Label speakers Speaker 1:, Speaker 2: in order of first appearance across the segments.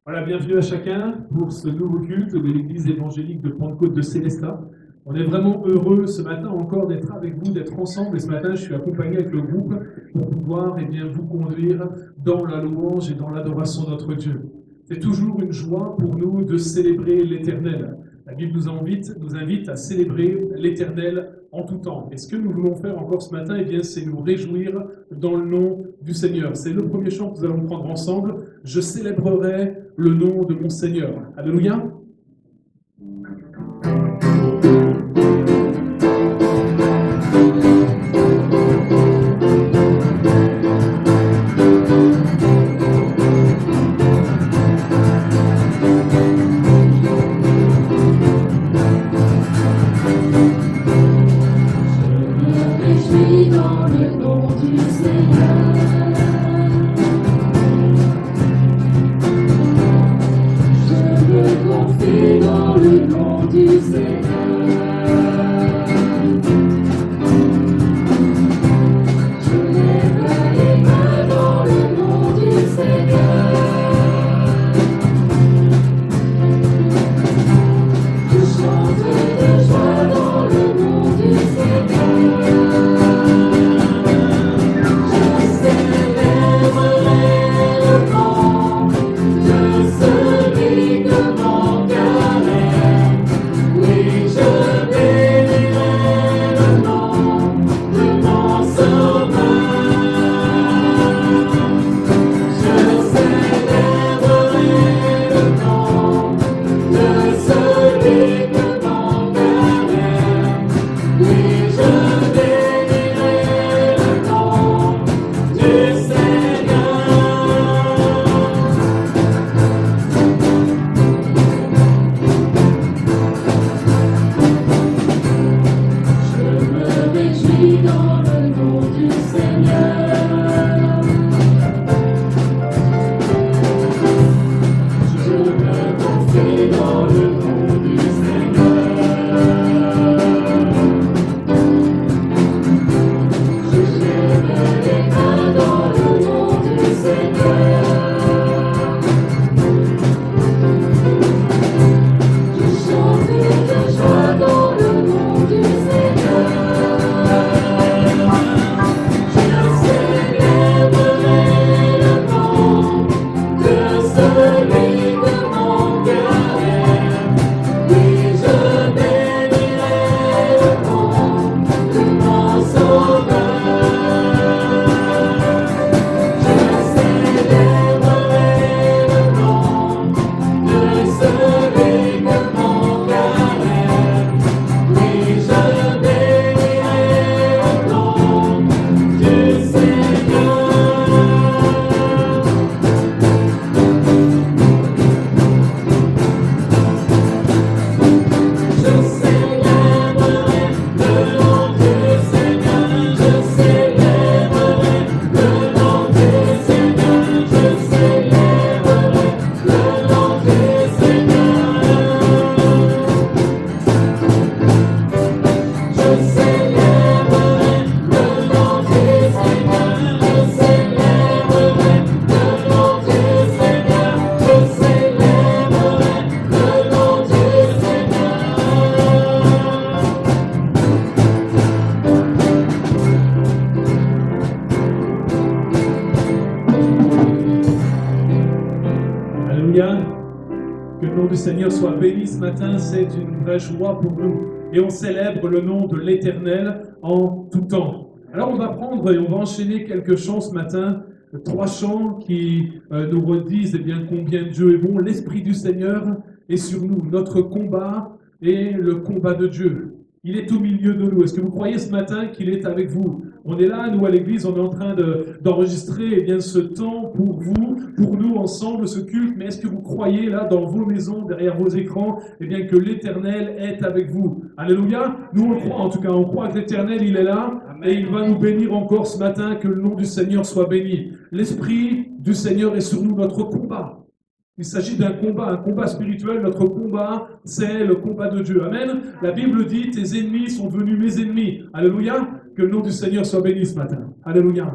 Speaker 1: Voilà, bienvenue à chacun pour ce nouveau culte de l'église évangélique de Pentecôte de Célestat. On est vraiment heureux ce matin encore d'être avec vous, d'être ensemble. Et ce matin, je suis accompagné avec le groupe pour pouvoir vous conduire dans la louange et dans l'adoration de notre Dieu. C'est toujours une joie pour nous de célébrer l'Éternel. La Bible nous invite à célébrer l'Éternel en tout temps. Et ce que nous voulons faire encore ce matin, c'est nous réjouir dans le nom du Seigneur. C'est le premier chant que nous allons prendre ensemble. Je célébrerai le nom de mon Seigneur. Alléluia. Que le nom du Seigneur soit béni ce matin, c'est une vraie joie pour nous. Et on célèbre le nom de l'Éternel en tout temps. Alors on va prendre et on va enchaîner quelques chants ce matin, 3 chants qui nous redisent combien Dieu est bon. L'Esprit du Seigneur est sur nous, notre combat est le combat de Dieu. Il est au milieu de nous. Est-ce que vous croyez ce matin qu'il est avec vous? On est là, nous à l'église, on est en train d'enregistrer ce temps pour vous, pour nous ensemble, ce culte. Mais est-ce que vous croyez là, dans vos maisons, derrière vos écrans, que l'Éternel est avec vous? Alléluia. Nous on le croit, en tout cas, on croit que l'Éternel il est là. Amen. Et il va nous bénir encore ce matin, que le nom du Seigneur soit béni. L'Esprit du Seigneur est sur nous, notre combat. Il s'agit d'un combat, un combat spirituel. Notre combat, c'est le combat de Dieu. Amen. La Bible dit, tes ennemis sont devenus mes ennemis. Alléluia. Que le nom du Seigneur soit béni ce matin. Alléluia.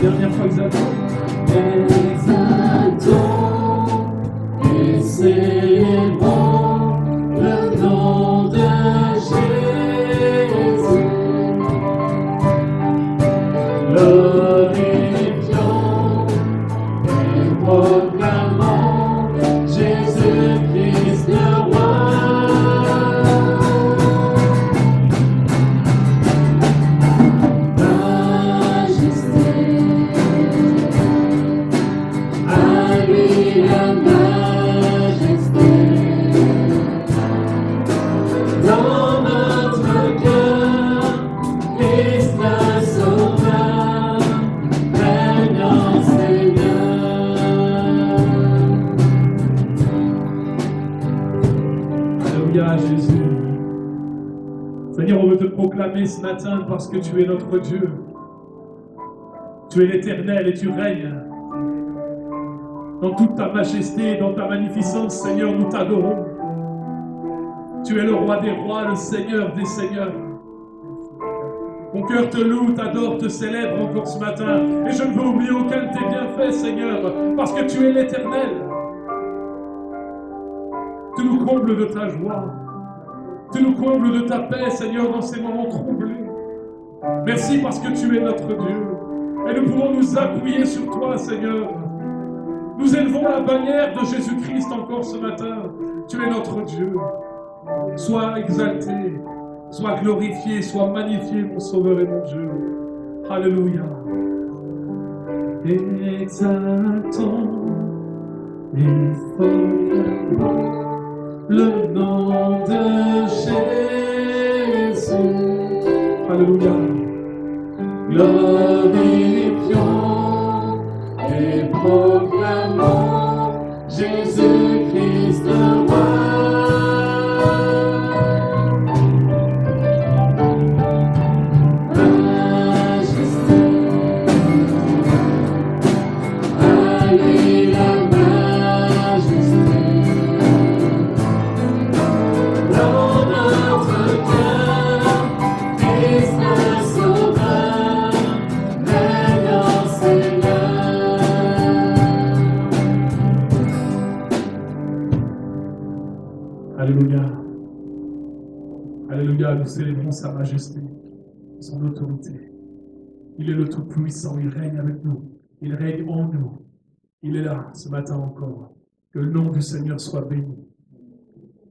Speaker 1: dernière fois, exaltons.
Speaker 2: Exaltons et célébrons le nom de Jésus. Glorifions et proclamons Jésus-Christ le roi.
Speaker 1: Alléluia, Jésus. Seigneur, on veut te proclamer ce matin parce que tu es notre Dieu. Tu es l'Éternel et tu règnes. Dans toute ta majesté, dans ta magnificence, Seigneur, nous t'adorons. Tu es le roi des rois, le Seigneur des seigneurs. Mon cœur te loue, t'adore, te célèbre encore ce matin. Et je ne veux oublier aucun de tes bienfaits, Seigneur, parce que tu es l'Éternel. Tu nous combles de ta joie. Tu nous combles de ta paix, Seigneur, dans ces moments troublés. Merci parce que tu es notre Dieu. Et nous pouvons nous appuyer sur toi, Seigneur. Nous élevons la bannière de Jésus-Christ encore ce matin. Tu es notre Dieu. Sois exalté, sois glorifié, sois magnifié, mon Sauveur et mon Dieu. Alléluia. Exaltons et proclamons le nom de Jésus. Alléluia.
Speaker 2: Glorifions et proclamons Jésus-Christ le roi. Majesté, à lui la majesté. Dans notre cœur, Christ le Sauveur, règne en Seigneur.
Speaker 1: Alléluia. Alléluia, nous célébrons sa majesté, son autorité. Il est le Tout-Puissant, il règne avec nous, il règne en nous. Il est là ce matin encore. Que le nom du Seigneur soit béni.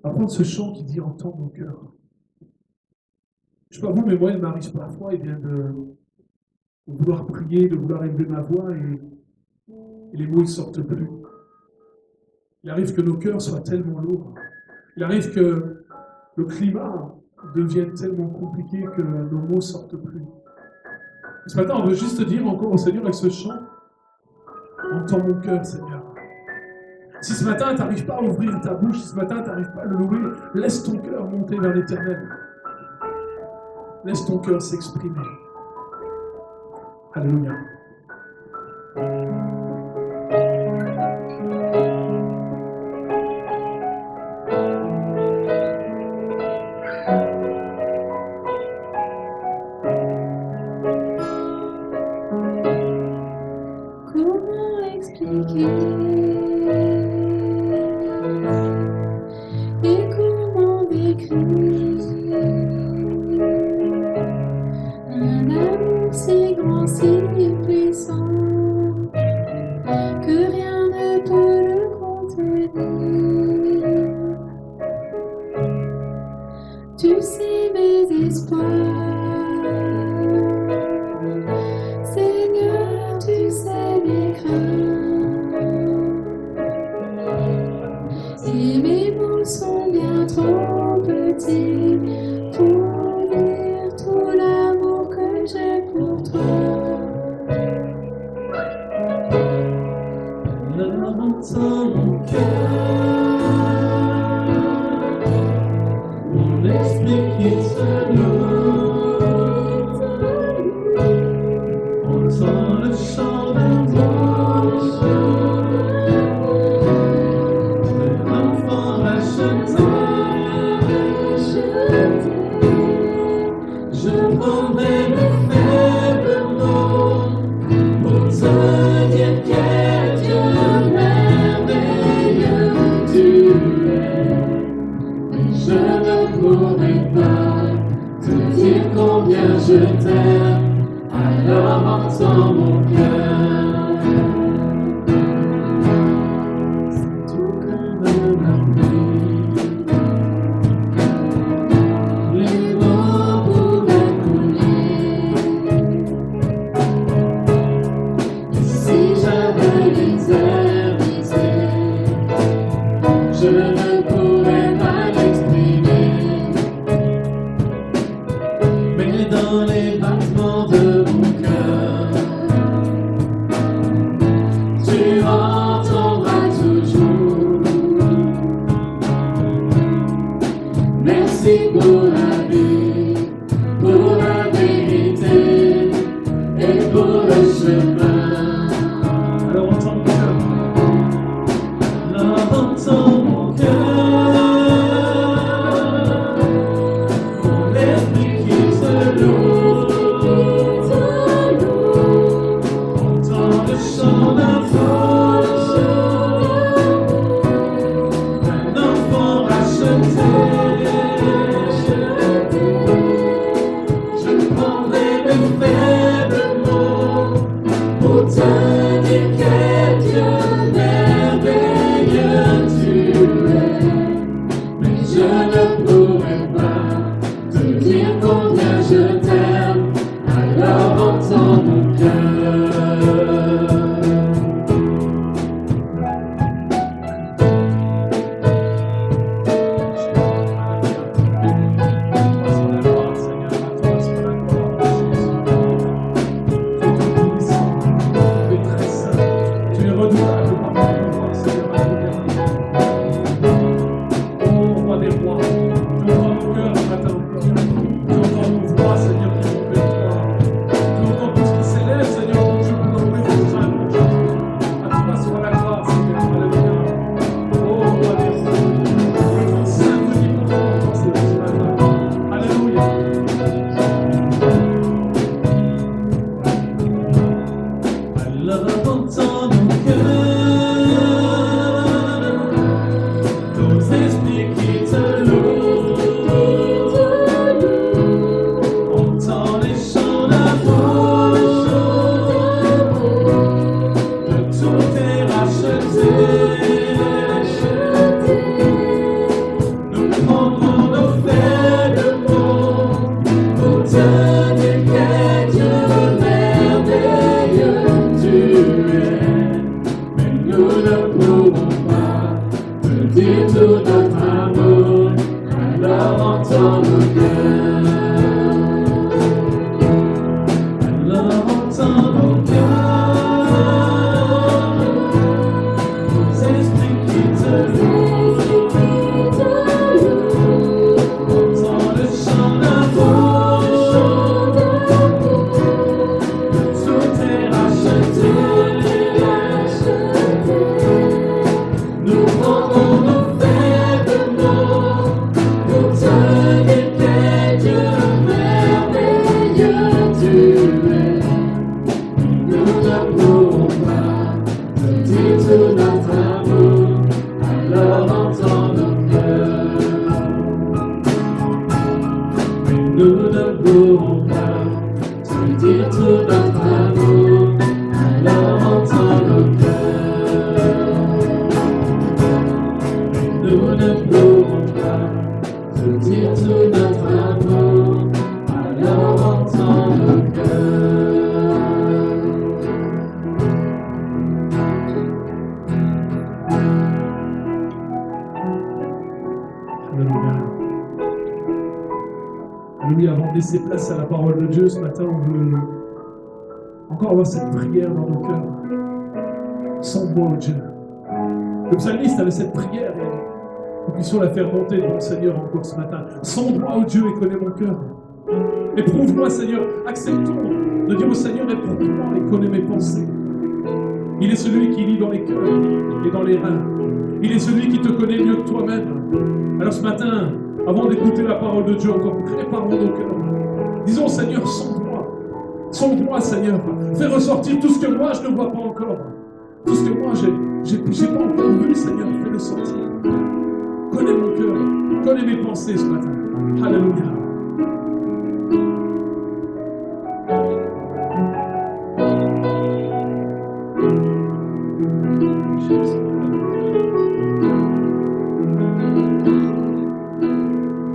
Speaker 1: Apprendre ce chant qui dit entends mon cœur. Je ne sais pas vous, mais moi, il m'arrive parfois de vouloir prier, de vouloir élever ma voix et les mots ne sortent plus. Il arrive que nos cœurs soient tellement lourds. Il arrive que le climat devienne tellement compliqué que nos mots ne sortent plus. Ce matin, on veut juste dire encore au Seigneur avec ce chant, entends mon cœur, Seigneur. Si ce matin, tu n'arrives pas à ouvrir ta bouche, si ce matin, tu n'arrives pas à le louer, laisse ton cœur monter vers l'Éternel. Laisse ton cœur s'exprimer. Alléluia.
Speaker 2: Comment expliquer et comment décrire un amour si grand, si puissant que rien ne peut le contenir. Tu sais mes espoirs, Seigneur, tu sais mes craintes.
Speaker 3: entends mon cœur. C'est tout comme la pluie. Les mots pourraient couler. Et si j'avais l'éternité, je ne pourrais pas l'exprimer. Mais dans les battements de mon cœur, tu entendras toujours. Merci pour la vie, pour la vérité et pour le chemin.
Speaker 1: Alors entends mon cœur.
Speaker 3: Alors entends mon cœur, mon esprit qui se loue. Entends le chant d'un enfant racheté. Je prendrai mes faibles mots pour te dire quel Dieu merveilleux tu es. Mais je ne pourrai pas te dire combien je t'aime. Alors entends mon cœur.
Speaker 1: Tu es redoutable parmi les rois, Seigneur, alléluia. Oh, roi des rois, tu entends nos cœurs ce matin encore. Tu entends nos voix, Seigneur, qui vont vers toi. Tu entends tout ce qui s'élève, Seigneur, mon Dieu, pour louer ton Saint nom, Jésus. À toi soit la gloire, Seigneur, alléluia. Oh, roi des rois, le nom saint de l'immonde, Seigneur, ce matin. Alléluia.
Speaker 3: Alors entends mon cœur, nos esprits qui te louent. Entends les chants d'amour, de tout est racheté. Nous prendrons nos faibles mots pour te dire quel Dieu merveilleux tu es. Mais nous ne pourrons pas te dire tout notre amour. Alors entends nos cœurs. Alors entends nos cœurs, nos esprits qui te louent. Entends le chant d'amour, tout est racheté. Nous prendrons nos faibles mots pour te dire quel Dieu merveilleux tu es. Nous ne pourrons pas te dire tout notre amour. Alors entends nos cœurs. Mais nous ne pourrons pas te dire tout notre amour. Alors entends nos cœurs. Mais nous ne pourrons pas te dire tout notre amour. Alors entends nos cœurs.
Speaker 1: Alléluia. Alléluia. Avant de laisser place à la parole de Dieu ce matin, on veut encore avoir cette prière dans nos cœurs. Sonde-moi, oh Dieu. Le psalmiste avait cette prière et nous puissions la faire monter devant le Seigneur encore ce matin. Sonde-moi, oh Dieu, et connais mon cœur. Éprouve-moi, Seigneur. Acceptons de dire au Seigneur, éprouve-moi et connais mes pensées. Il est celui qui lit dans les cœurs et dans les reins. Il est celui qui te connaît mieux que toi-même. Alors ce matin, avant d'écouter la parole de Dieu, encore préparons nos cœurs. Disons, Seigneur, sonde-moi. Sonde-moi, Seigneur. Fais ressortir tout ce que moi, je ne vois pas encore. Tout ce que moi, j'ai pas encore vu, Seigneur. Fais-le sortir. Connais mon cœur. Connais mes pensées ce matin. Alléluia.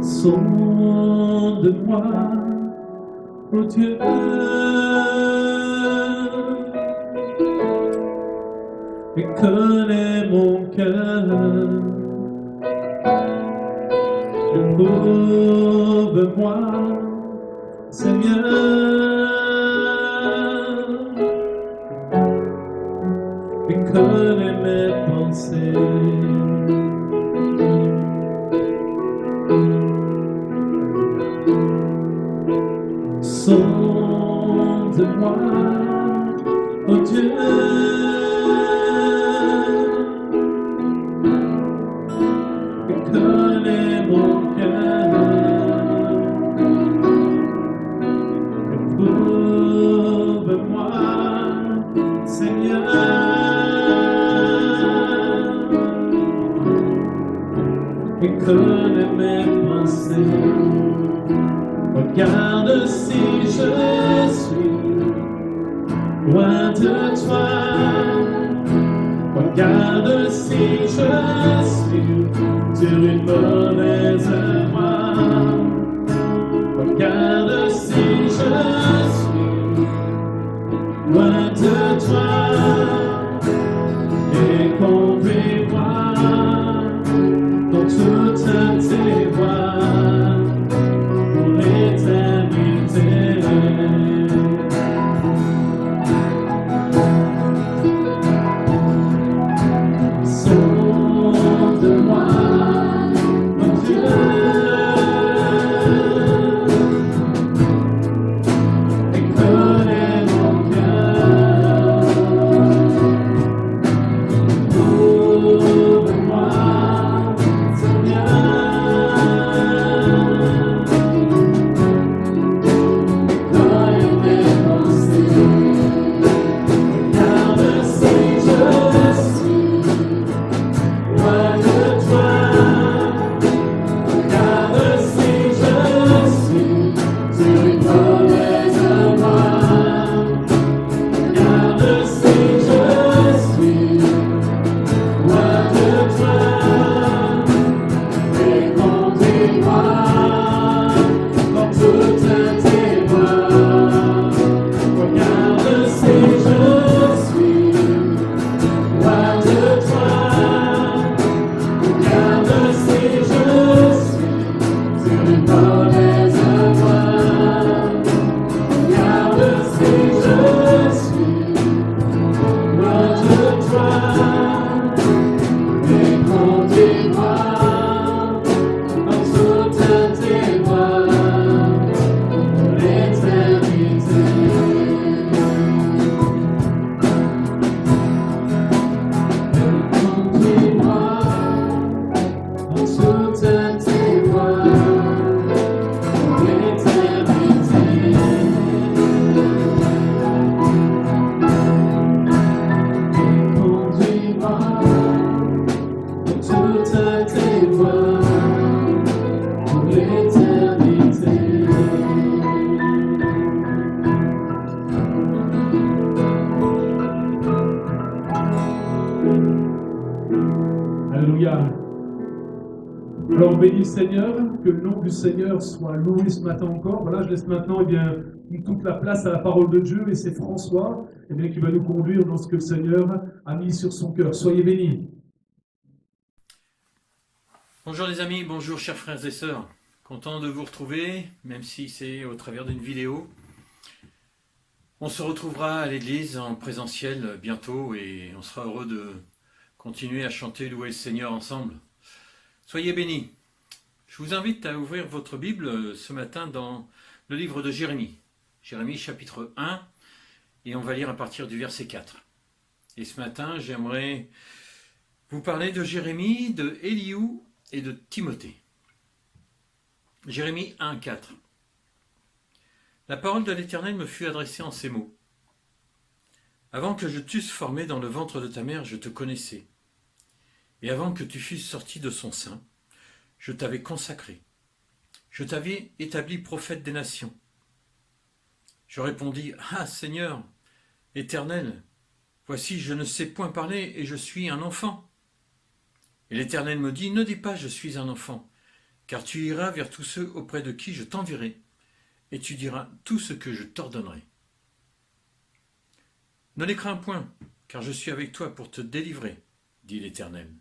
Speaker 1: Sonde-moi, ô Dieu, et connais mon cœur. Éprouve-moi, Seigneur, et connais mes pensées. Sonde-moi, ô Dieu, et connais mon cœur. Éprouve-moi, Seigneur, et connais mes pensées. Regarde si je suis loin de toi. Regarde si je suis sur une mauvaise voie. Regarde si je suis loin de toi. Et conduis-moi dans toutes tes voies. Sonde-moi, ô Dieu, et connais mon cœur. Ouvre-moi, Seigneur, connais mes pensées. Regarde si je suis loin de toi. Regarde si je suis sur une mauvaise voie. Regarde si je suis loin de toi. Et conduis-moi dans toutes tes voies. Regarde si je suis loin de toi. Regarde si je suis sur une mauvaise voie. Regarde si je suis loin de toi. Et conduis-moi dans toutes tes voies pour l'éternité. Conduis-moi dans toutes tes voies pour l'éternité. Conduis-moi dans toutes tes voies pour l'éternité. Alléluia. Alors on bénit le Seigneur, que le nom du Seigneur soit loué ce matin encore. Voilà, je laisse maintenant toute la place à la parole de Dieu et c'est François qui va nous conduire dans ce que le Seigneur a mis sur son cœur. Soyez bénis.
Speaker 4: Bonjour les amis, bonjour chers frères et sœurs. Content de vous retrouver, même si c'est au travers d'une vidéo. On se retrouvera à l'église en présentiel bientôt et on sera heureux de continuer à chanter, louer le Seigneur ensemble. Soyez bénis. Je vous invite à ouvrir votre Bible ce matin dans le livre de Jérémie. Jérémie chapitre 1 et on va lire à partir du verset 4. Et ce matin, j'aimerais vous parler de Jérémie, de Éliou et de Timothée. Jérémie 1, 4. La parole de l'Éternel me fut adressée en ces mots. Avant que je t'eusse formé dans le ventre de ta mère, je te connaissais. Et avant que tu fusses sorti de son sein, je t'avais consacré. Je t'avais établi prophète des nations. Je répondis, « Ah, Seigneur, Éternel, Voici, je ne sais point parler et je suis un enfant. Et l'Éternel me dit, ne dis pas, je suis un enfant, car tu iras vers tous ceux auprès de qui je t'enverrai, et tu diras tout ce que je t'ordonnerai. Ne les crains point, car je suis avec toi pour te délivrer, dit l'Éternel.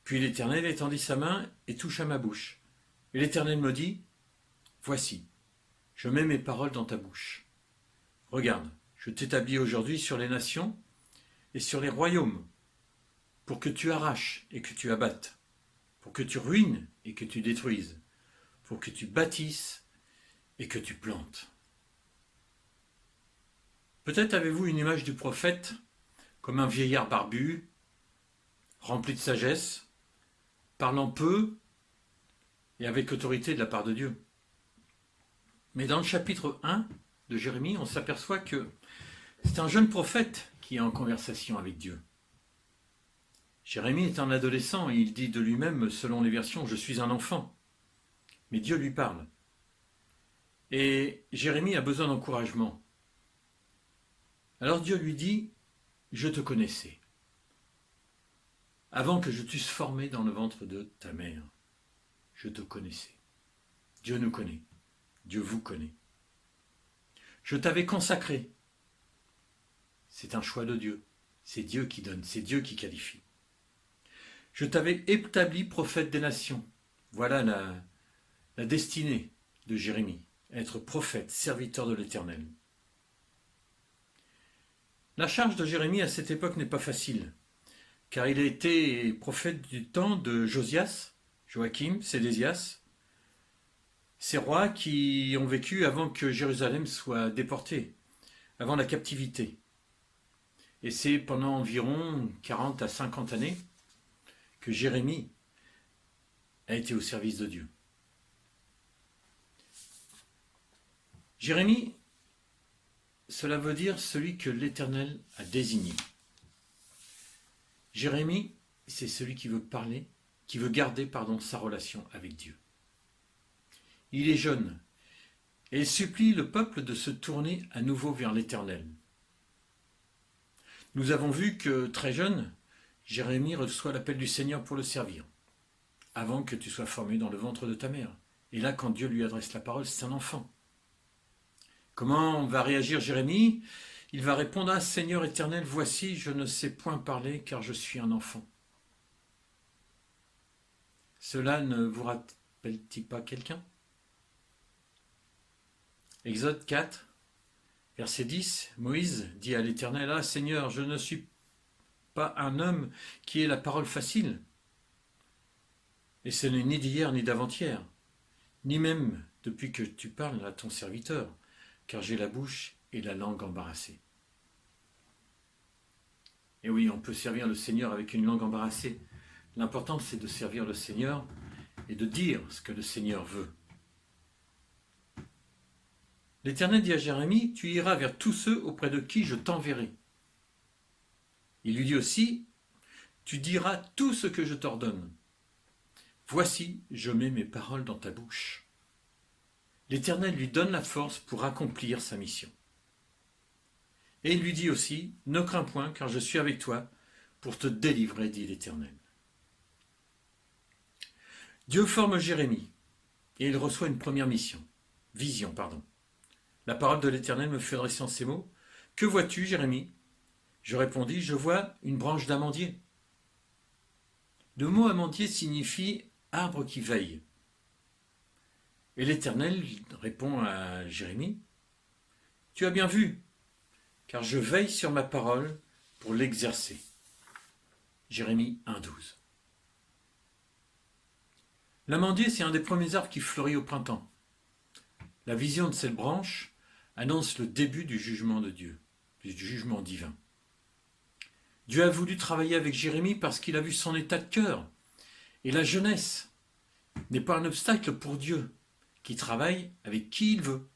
Speaker 4: Puis l'Éternel étendit sa main et toucha ma bouche. Et l'Éternel me dit, voici, je mets mes paroles dans ta bouche. Regarde, je t'établis aujourd'hui sur les nations et sur les royaumes, pour que tu arraches et que tu abattes, pour que tu ruines et que tu détruises, pour que tu bâtisses et que tu plantes. Peut-être avez-vous une image du prophète comme un vieillard barbu, rempli de sagesse, parlant peu et avec autorité de la part de Dieu. Mais dans le chapitre 1 de Jérémie, on s'aperçoit que c'est un jeune prophète qui est en conversation avec Dieu. Jérémie est un adolescent et il dit de lui-même, selon les versions, « Je suis un enfant ». Mais Dieu lui parle. Et Jérémie a besoin d'encouragement. Alors Dieu lui dit, « Je te connaissais. Avant que je t'eusse formé dans le ventre de ta mère, je te connaissais. » Dieu nous connaît. Dieu vous connaît. Je t'avais consacré. C'est un choix de Dieu. C'est Dieu qui donne, c'est Dieu qui qualifie. Je t'avais établi prophète des nations. Voilà la destinée de Jérémie, être prophète, serviteur de l'Éternel. La charge de Jérémie à cette époque n'est pas facile, car il a été prophète du temps de Josias, Joachim, Sédécias, ces rois qui ont vécu avant que Jérusalem soit déportée, avant la captivité. Et c'est pendant environ 40 à 50 années que Jérémie a été au service de Dieu. Jérémie, cela veut dire celui que l'Éternel a désigné. Jérémie, c'est celui qui veut parler, qui veut garder, sa relation avec Dieu. Il est jeune et il supplie le peuple de se tourner à nouveau vers l'Éternel. Nous avons vu que très jeune, Jérémie reçoit l'appel du Seigneur pour le servir, avant que tu sois formé dans le ventre de ta mère. Et là, quand Dieu lui adresse la parole, c'est un enfant. Comment va réagir Jérémie? Il va répondre, « Ah, Seigneur éternel, voici, je ne sais point parler, car je suis un enfant. » Cela ne vous rappelle-t-il pas quelqu'un? Exode 4, verset 10, Moïse dit à l'Éternel, « Ah, Seigneur, je ne suis pas un homme qui ait la parole facile. Et ce n'est ni d'hier ni d'avant-hier, ni même depuis que tu parles à ton serviteur, car j'ai la bouche et la langue embarrassée. » Et oui, on peut servir le Seigneur avec une langue embarrassée. L'important, c'est de servir le Seigneur et de dire ce que le Seigneur veut. L'Éternel dit à Jérémie, « Tu iras vers tous ceux auprès de qui je t'enverrai. » Il lui dit aussi, « Tu diras tout ce que je t'ordonne. Voici, je mets mes paroles dans ta bouche. » L'Éternel lui donne la force pour accomplir sa mission. Et il lui dit aussi, « Ne crains point, car je suis avec toi pour te délivrer, dit l'Éternel. » Dieu forme Jérémie, et il reçoit une première vision. La parole de l'Éternel me fut adressée en ces mots, « Que vois-tu, Jérémie ?» Je répondis, « Je vois une branche d'amandier. » Le mot amandier signifie « arbre qui veille ». Et l'Éternel répond à Jérémie, « Tu as bien vu, car je veille sur ma parole pour l'exercer. » Jérémie 1,12. L'amandier, c'est un des premiers arbres qui fleurit au printemps. La vision de cette branche annonce le début du jugement de Dieu, du jugement divin. Dieu a voulu travailler avec Jérémie parce qu'il a vu son état de cœur. Et la jeunesse n'est pas un obstacle pour Dieu, qui travaille avec qui il veut.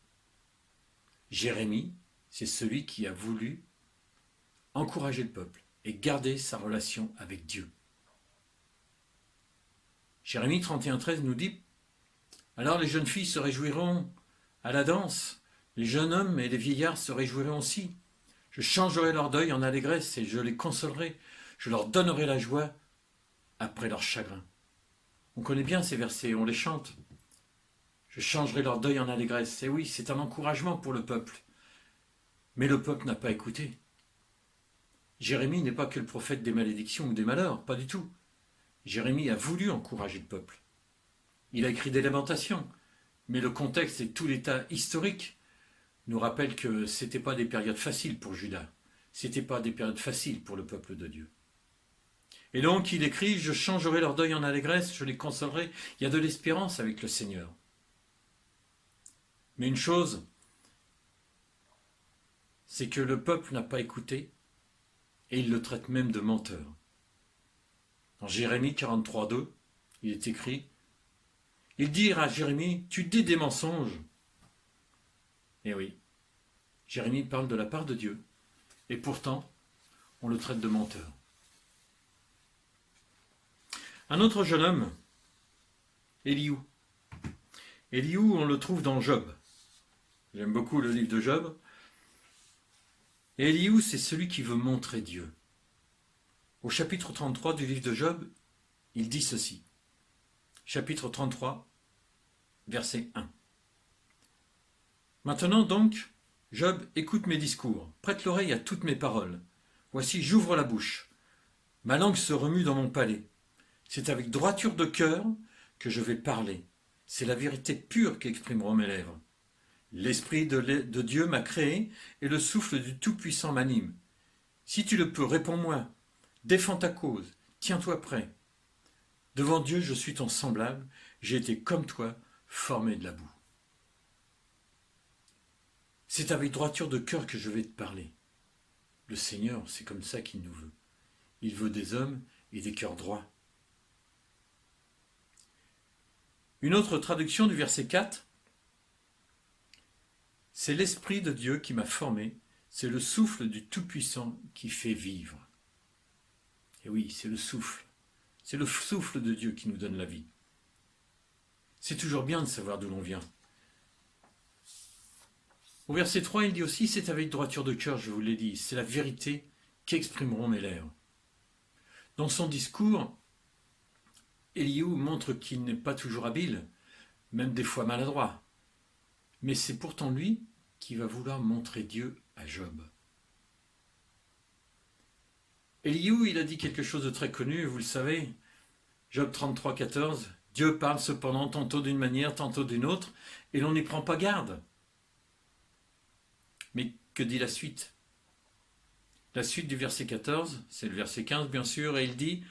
Speaker 4: Jérémie, c'est celui qui a voulu encourager le peuple et garder sa relation avec Dieu. Jérémie 31,13 nous dit « Alors les jeunes filles se réjouiront à la danse, les jeunes hommes et les vieillards se réjouiront aussi. Je changerai leur deuil en allégresse et je les consolerai. Je leur donnerai la joie après leur chagrin. On connaît bien ces versets, on les chante. Je changerai leur deuil en allégresse. Et oui, c'est un encouragement pour le peuple. Mais le peuple n'a pas écouté. Jérémie n'est pas que le prophète des malédictions ou des malheurs, pas du tout. Jérémie a voulu encourager le peuple. Il a écrit des lamentations, mais le contexte et tout l'état historique nous rappellent que ce n'était pas des périodes faciles pour Juda. Ce n'était pas des périodes faciles pour le peuple de Dieu. Et donc il écrit, je changerai leur deuil en allégresse, je les consolerai. Il y a de l'espérance avec le Seigneur. Mais une chose, c'est que le peuple n'a pas écouté et il le traite même de menteur. Dans Jérémie 43:2, il est écrit, ils dirent à Jérémie, tu dis des mensonges. Et oui, Jérémie parle de la part de Dieu et pourtant on le traite de menteur. Un autre jeune homme, Éliou. Éliou, on le trouve dans Job. J'aime beaucoup le livre de Job. Et Éliou, c'est celui qui veut montrer Dieu. Au chapitre 33 du livre de Job, il dit ceci. Chapitre 33, verset 1. Maintenant donc, Job, écoute mes discours, prête l'oreille à toutes mes paroles. Voici, j'ouvre la bouche. Ma langue se remue dans mon palais. C'est avec droiture de cœur que je vais parler. C'est la vérité pure qu'exprimeront mes lèvres. L'Esprit de Dieu m'a créé et le souffle du Tout-Puissant m'anime. Si tu le peux, réponds-moi. Défends ta cause. Tiens-toi prêt. Devant Dieu, je suis ton semblable. J'ai été comme toi, formé de la boue. C'est avec droiture de cœur que je vais te parler. Le Seigneur, c'est comme ça qu'il nous veut. Il veut des hommes et des cœurs droits. Une autre traduction du verset 4, c'est l'Esprit de Dieu qui m'a formé, c'est le souffle du Tout-Puissant qui fait vivre. Et oui, c'est le souffle de Dieu qui nous donne la vie. C'est toujours bien de savoir d'où l'on vient. Au verset 3, il dit aussi, c'est avec droiture de cœur, je vous l'ai dit, c'est la vérité qu'exprimeront mes lèvres. Dans son discours, Éliou montre qu'il n'est pas toujours habile, même des fois maladroit. Mais c'est pourtant lui qui va vouloir montrer Dieu à Job. Éliou, il a dit quelque chose de très connu, vous le savez, Job 33, 14, Dieu parle cependant tantôt d'une manière, tantôt d'une autre, et l'on n'y prend pas garde. Mais que dit la suite? La suite du verset 14, c'est le verset 15 bien sûr, et il dit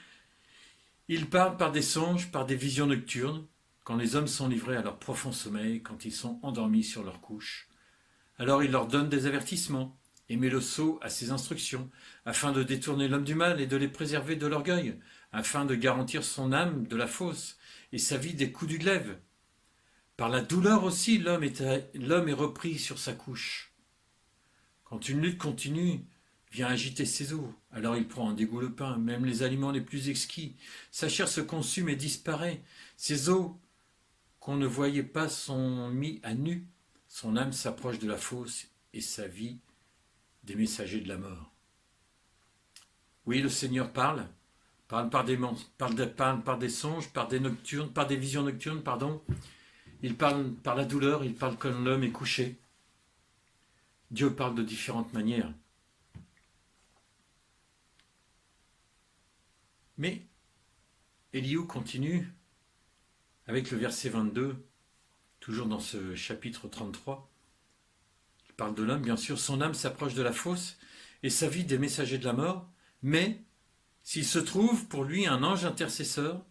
Speaker 4: « Il parle par des songes, par des visions nocturnes, quand les hommes sont livrés à leur profond sommeil, quand ils sont endormis sur leur couche. Alors il leur donne des avertissements, et met le sceau à ses instructions, afin de détourner l'homme du mal et de les préserver de l'orgueil, afin de garantir son âme de la fausse, et sa vie des coups du glaive. Par la douleur aussi, l'homme est repris sur sa couche. Quand une lutte continue, vient agiter ses os. Alors il prend en dégoût le pain, même les aliments les plus exquis. Sa chair se consume et disparaît. Ses os qu'on ne voyait pas sont mis à nu. Son âme s'approche de la fosse et sa vie des messagers de la mort. Oui, le Seigneur parle par des songes, par des visions nocturnes, pardon. Il parle par la douleur, il parle quand l'homme est couché. Dieu parle de différentes manières. Mais Éliou continue avec le verset 22, toujours dans ce chapitre 33. Il parle de l'homme, bien sûr, son âme s'approche de la fosse et sa vie des messagers de la mort, mais s'il se trouve pour lui un ange intercesseur,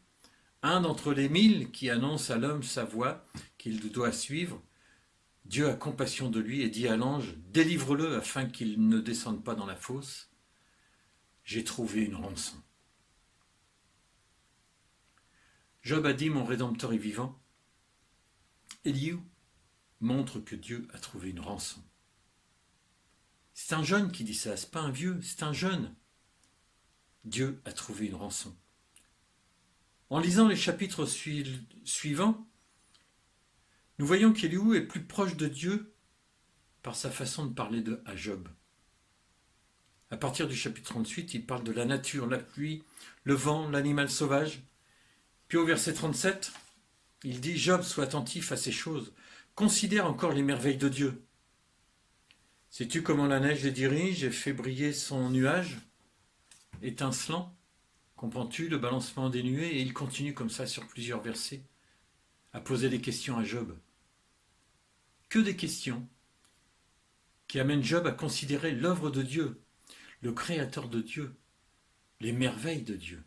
Speaker 4: un d'entre les 1000 qui annonce à l'homme sa voie qu'il doit suivre, Dieu a compassion de lui et dit à l'ange, délivre-le afin qu'il ne descende pas dans la fosse. J'ai trouvé une rançon. Job a dit, mon Rédempteur est vivant. Éliou montre que Dieu a trouvé une rançon. C'est un jeune qui dit ça, c'est pas un vieux, c'est un jeune. Dieu a trouvé une rançon. En lisant les chapitres suivants, nous voyons qu'Éliou est plus proche de Dieu par sa façon de parler à Job. À partir du chapitre 38, il parle de la nature, la pluie, le vent, l'animal sauvage. Puis au verset 37, il dit « Job, sois attentif à ces choses, considère encore les merveilles de Dieu. Sais-tu comment la neige les dirige et fait briller son nuage étincelant? Comprends-tu le balancement des nuées ?» Et il continue comme ça sur plusieurs versets à poser des questions à Job. Que des questions qui amènent Job à considérer l'œuvre de Dieu, le créateur de Dieu, les merveilles de Dieu.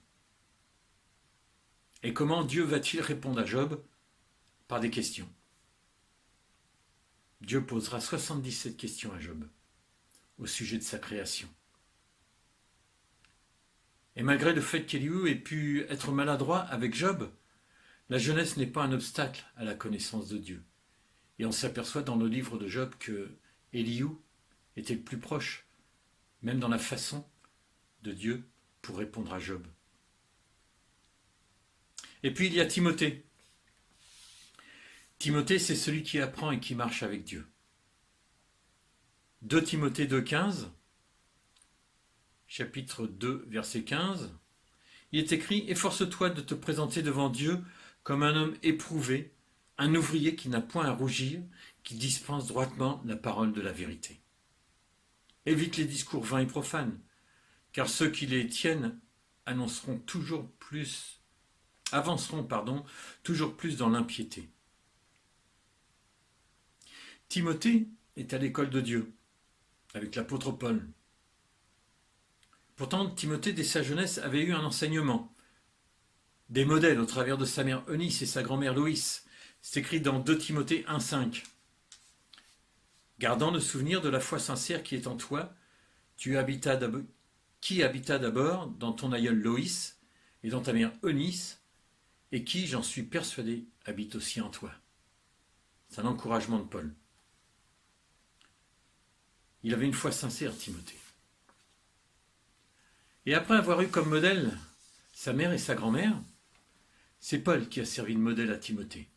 Speaker 4: Et comment Dieu va-t-il répondre à Job? Par des questions. Dieu posera 77 questions à Job au sujet de sa création. Et malgré le fait qu'Élihu ait pu être maladroit avec Job, la jeunesse n'est pas un obstacle à la connaissance de Dieu. Et on s'aperçoit dans le livre de Job que Élihu était le plus proche, même dans la façon de Dieu pour répondre à Job. Et puis il y a Timothée. Timothée, c'est celui qui apprend et qui marche avec Dieu. 2 Timothée 2,15, chapitre 2, verset 15, il est écrit « Efforce-toi de te présenter devant Dieu comme un homme éprouvé, un ouvrier qui n'a point à rougir, qui dispense droitement la parole de la vérité. Évite les discours vains et profanes, car ceux qui les tiennent avanceront toujours plus dans l'impiété. » Timothée est à l'école de Dieu, avec l'apôtre Paul. Pourtant, Timothée, dès sa jeunesse, avait eu un enseignement, des modèles au travers de sa mère Eunice et sa grand-mère Loïs. C'est écrit dans 2 Timothée 1,5. Gardant le souvenir de la foi sincère qui est en toi, qui habita d'abord dans ton aïeul Loïs et dans ta mère Eunice, et qui, j'en suis persuadé, habite aussi en toi. C'est un encouragement de Paul. Il avait une foi sincère, Timothée. Et après avoir eu comme modèle sa mère et sa grand-mère, c'est Paul qui a servi de modèle à Timothée.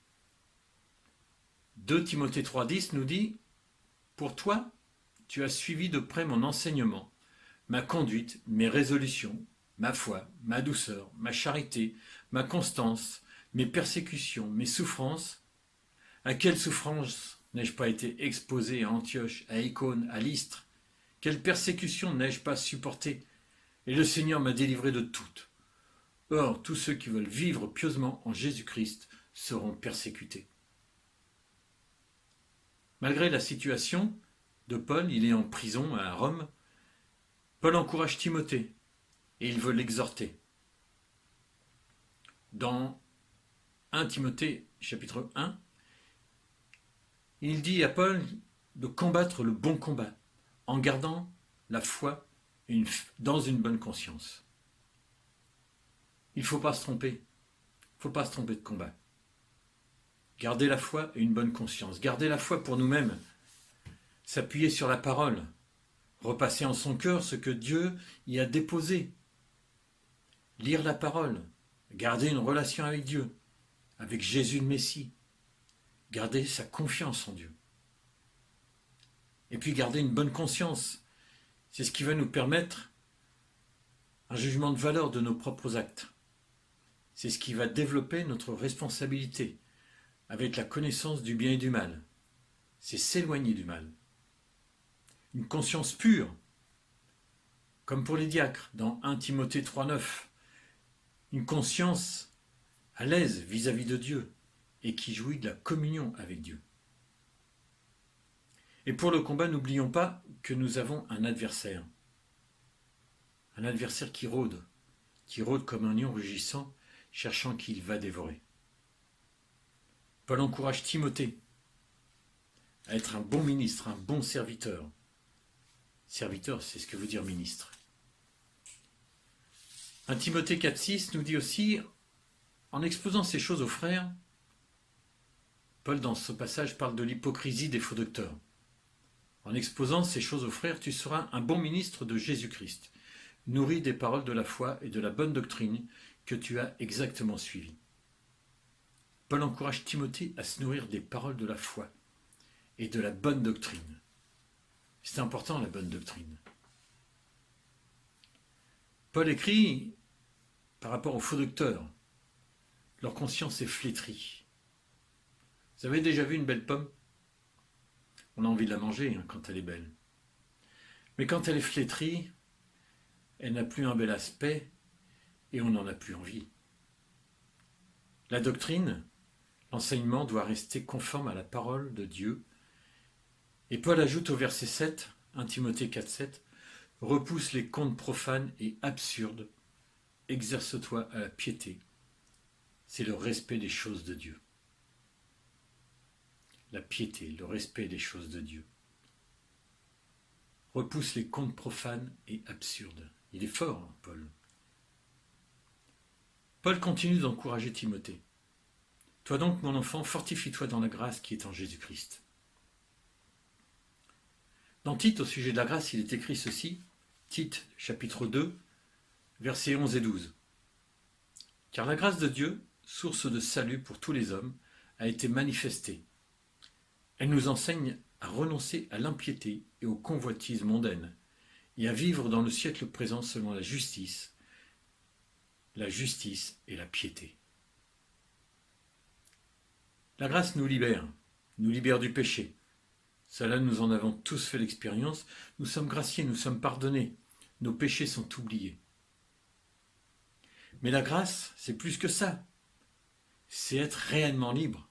Speaker 4: 2 Timothée 3,10 nous dit « Pour toi, tu as suivi de près mon enseignement, ma conduite, mes résolutions, ma foi, ma douceur, ma charité, ma constance, mes persécutions, mes souffrances. À quelles souffrances n'ai-je pas été exposé à Antioche, à Icône, à Lystre? Quelles persécutions n'ai-je pas supportées? Et le Seigneur m'a délivré de toutes. Or, tous ceux qui veulent vivre pieusement en Jésus-Christ seront persécutés. » Malgré la situation de Paul, il est en prison à Rome, Paul encourage Timothée et il veut l'exhorter. Dans 1 Timothée chapitre 1, il dit à Paul de combattre le bon combat en gardant la foi dans une bonne conscience. Il ne faut pas se tromper. Il ne faut pas se tromper de combat. Garder la foi et une bonne conscience. Garder la foi pour nous-mêmes. S'appuyer sur la parole. Repasser en son cœur ce que Dieu y a déposé. Lire la parole. Garder une relation avec Dieu. Avec Jésus le Messie. Garder sa confiance en Dieu. Et puis garder une bonne conscience. C'est ce qui va nous permettre un jugement de valeur de nos propres actes. C'est ce qui va développer notre responsabilité avec la connaissance du bien et du mal. C'est s'éloigner du mal. Une conscience pure, comme pour les diacres dans 1 Timothée 3,9. Une conscience à l'aise vis-à-vis de Dieu et qui jouit de la communion avec Dieu. Et pour le combat, n'oublions pas que nous avons un adversaire. Un adversaire qui rôde comme un lion rugissant, cherchant qui il va dévorer. Paul encourage Timothée à être un bon ministre, un bon serviteur. Serviteur, c'est ce que veut dire ministre. 1 Timothée 4,6 nous dit aussi, en exposant ces choses aux frères, Paul dans ce passage parle de l'hypocrisie des faux docteurs. En exposant ces choses aux frères, tu seras un bon ministre de Jésus-Christ, nourri des paroles de la foi et de la bonne doctrine que tu as exactement suivies. Paul encourage Timothée à se nourrir des paroles de la foi et de la bonne doctrine. C'est important, la bonne doctrine. Paul écrit par rapport aux faux docteurs. Leur conscience est flétrie. Vous avez déjà vu une belle pomme? On a envie de la manger quand elle est belle. Mais quand elle est flétrie, elle n'a plus un bel aspect et on n'en a plus envie. La doctrine, l'enseignement doit rester conforme à la parole de Dieu. Et Paul ajoute au verset 7, 1 Timothée 4, 7, « Repousse les contes profanes et absurdes, exerce-toi à la piété. C'est le respect des choses de Dieu. » La piété, le respect des choses de Dieu. Repousse les contes profanes et absurdes. Il est fort, Paul. Paul continue d'encourager Timothée. « Toi donc, mon enfant, fortifie-toi dans la grâce qui est en Jésus-Christ. » Dans Tite, au sujet de la grâce, il est écrit ceci, Tite, chapitre 2, versets 11 et 12. « Car la grâce de Dieu, source de salut pour tous les hommes, a été manifestée. Elle nous enseigne à renoncer à l'impiété et aux convoitises mondaines, et à vivre dans le siècle présent selon la justice et la piété. » La grâce nous libère du péché. Cela, nous en avons tous fait l'expérience. Nous sommes graciés, nous sommes pardonnés. Nos péchés sont oubliés. Mais la grâce, c'est plus que ça. C'est être réellement libre.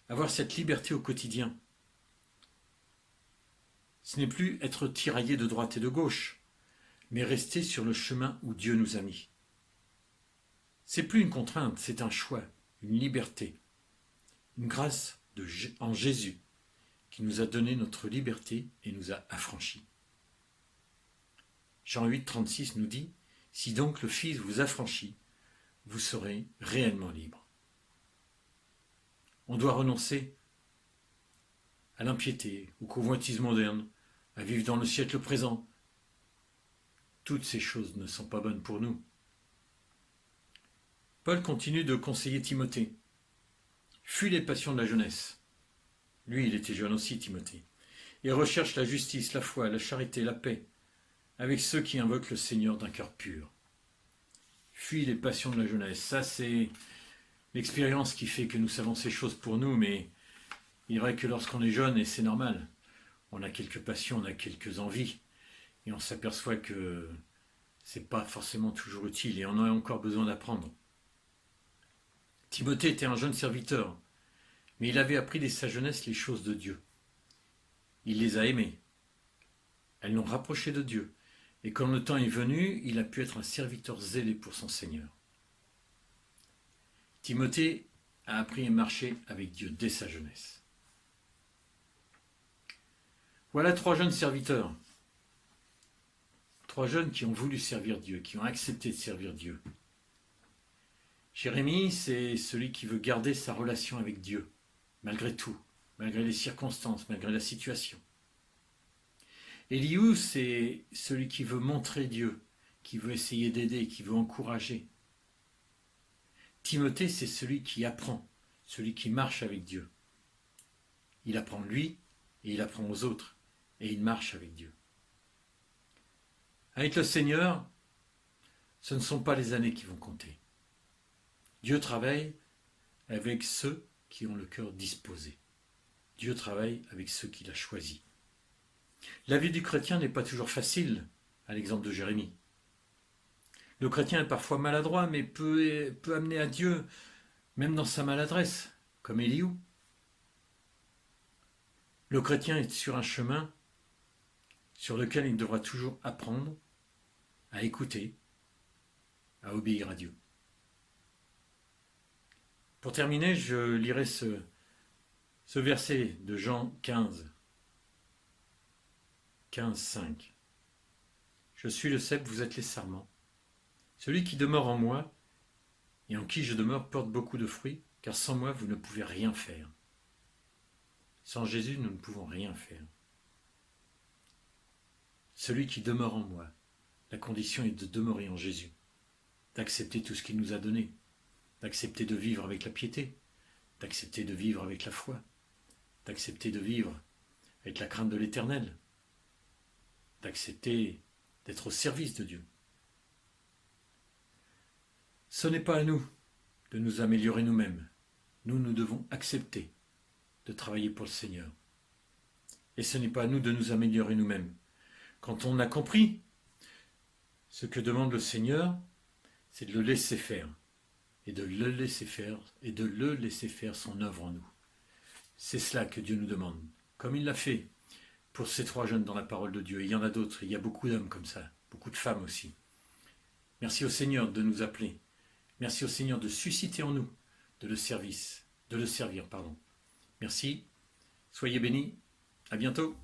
Speaker 4: Avoir cette liberté au quotidien. Ce n'est plus être tiraillé de droite et de gauche, mais rester sur le chemin où Dieu nous a mis. C'est plus une contrainte, c'est un choix, une liberté, une grâce en Jésus qui nous a donné notre liberté et nous a affranchis. Jean 8, 36 nous dit « Si donc le Fils vous affranchit, vous serez réellement libre. » On doit renoncer à l'impiété, aux convoitises modernes, à vivre dans le siècle présent. Toutes ces choses ne sont pas bonnes pour nous. Paul continue de conseiller Timothée. Fuis les passions de la jeunesse. Lui, il était jeune aussi, Timothée. Et recherche la justice, la foi, la charité, la paix, avec ceux qui invoquent le Seigneur d'un cœur pur. Fuis les passions de la jeunesse. Ça, c'est l'expérience qui fait que nous savons ces choses pour nous, mais il est vrai que lorsqu'on est jeune, et c'est normal, on a quelques passions, on a quelques envies, et on s'aperçoit que c'est pas forcément toujours utile, et on a encore besoin d'apprendre. Timothée était un jeune serviteur, mais il avait appris dès sa jeunesse les choses de Dieu. Il les a aimées. Elles l'ont rapproché de Dieu, et quand le temps est venu, il a pu être un serviteur zélé pour son Seigneur. Timothée a appris à marcher avec Dieu dès sa jeunesse. Voilà 3 jeunes serviteurs. 3 jeunes qui ont voulu servir Dieu, qui ont accepté de servir Dieu. Jérémie, c'est celui qui veut garder sa relation avec Dieu, malgré tout, malgré les circonstances, malgré la situation. Éliou, c'est celui qui veut montrer Dieu, qui veut essayer d'aider, qui veut encourager. Timothée, c'est celui qui apprend, celui qui marche avec Dieu. Il apprend lui et il apprend aux autres et il marche avec Dieu. Avec le Seigneur, ce ne sont pas les années qui vont compter. Dieu travaille avec ceux qui ont le cœur disposé. Dieu travaille avec ceux qu'il a choisis. La vie du chrétien n'est pas toujours facile, à l'exemple de Jérémie. Le chrétien est parfois maladroit, mais peut amener à Dieu, même dans sa maladresse, comme Éliou. Le chrétien est sur un chemin sur lequel il devra toujours apprendre à écouter, à obéir à Dieu. Pour terminer, je lirai ce verset de Jean 15, 5. Je suis le cep, vous êtes les sarments. Celui qui demeure en moi et en qui je demeure porte beaucoup de fruits, car sans moi vous ne pouvez rien faire. Sans Jésus, nous ne pouvons rien faire. Celui qui demeure en moi, la condition est de demeurer en Jésus, d'accepter tout ce qu'il nous a donné, d'accepter de vivre avec la piété, d'accepter de vivre avec la foi, d'accepter de vivre avec la crainte de l'Éternel, d'accepter d'être au service de Dieu. Ce n'est pas à nous de nous améliorer nous-mêmes. Nous devons accepter de travailler pour le Seigneur. Et ce n'est pas à nous de nous améliorer nous-mêmes. Quand on a compris ce que demande le Seigneur, c'est de le laisser faire. Et de le laisser faire son œuvre en nous. C'est cela que Dieu nous demande. Comme il l'a fait pour ces 3 jeunes dans la parole de Dieu. Et il y en a d'autres, il y a beaucoup d'hommes comme ça, beaucoup de femmes aussi. Merci au Seigneur de nous appeler. Merci au Seigneur de susciter en nous de le servir. Merci. Soyez bénis. À bientôt.